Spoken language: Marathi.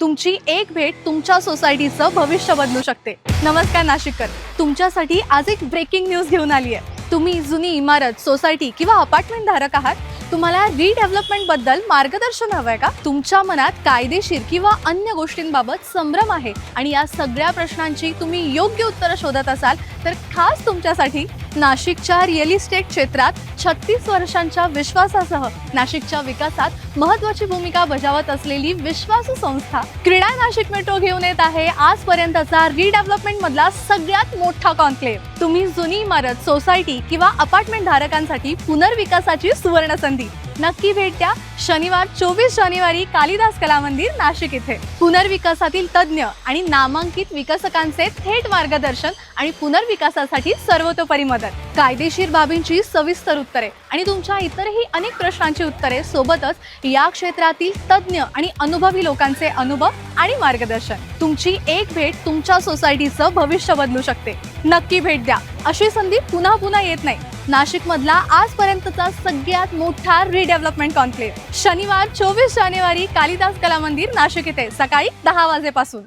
तुमची एक भेट तुमच्या सोसायटीचं भविष्य बदलू शकते। नमस्कार नाशिककर, तुमच्यासाठी आज एक ब्रेकिंग न्यूज घेऊन आली आहे। तुम्ही जुनी इमारत, सोसायटी किंवा अपार्टमेंट धारक आहात, तुम्हाला रिडेव्हलपमेंट बद्दल मार्गदर्शन हवंय का? तुमच्या मनात कायदेशीर किंवा अन्य गोष्टींबाबत संभ्रम आहे आणि या सगळ्या प्रश्नांची तुम्ही योग्य उत्तरं शोधत असाल तर खास तुमच्यासाठी नाशिकच्या रिअल इस्टेट क्षेत्रात 36 वर्षांच्या विश्वासासह नाशिकच्या विकासात महत्त्वाची भूमिका बजावत असलेली विश्वासू संस्था क्रीडा नाशिक मेट्रो घेऊन येत आहे आजपर्यंतचा रिडेव्हलपमेंट मधला सगळ्यात मोठा कॉन्क्लेव्ह। तुम्ही जुनी इमारत, सोसायटी किंवा अपार्टमेंट धारकांसाठी पुनर्विकासाची सुवर्ण संधी नक्की भेट द्या। शनिवार 24 जानेवारी कालिदास कला मंदिर नाशिक इथे पुनर्विकासातील तज्ञ आणि नामांकित विकसकांचे थेट मार्गदर्शन आणि पुनर्विकासासाठी सर्वतोपरी मदत, कायदेशीर बाबींची सविस्तर उत्तरे आणि तुमच्या इतरही अनेक प्रश्नांची उत्तरे, सोबतच या क्षेत्रातील तज्ञ आणि अनुभवी लोकांचे अनुभव आणि मार्गदर्शन। तुमची एक भेट तुमच्या सोसायटीचं भविष्य बदलू शकते। नक्की भेट द्या, अशी संधी पुन्हा पुन्हा येत नाही। नाशिक मधला आजपर्यंतचा सगळ्यात मोठा रिडेव्हलपमेंट कॉन्क्लेव्ह शनिवार 24 जानेवारी कालिदास कला मंदिर नाशिक इथे सकाळी 10 वाजेपासून।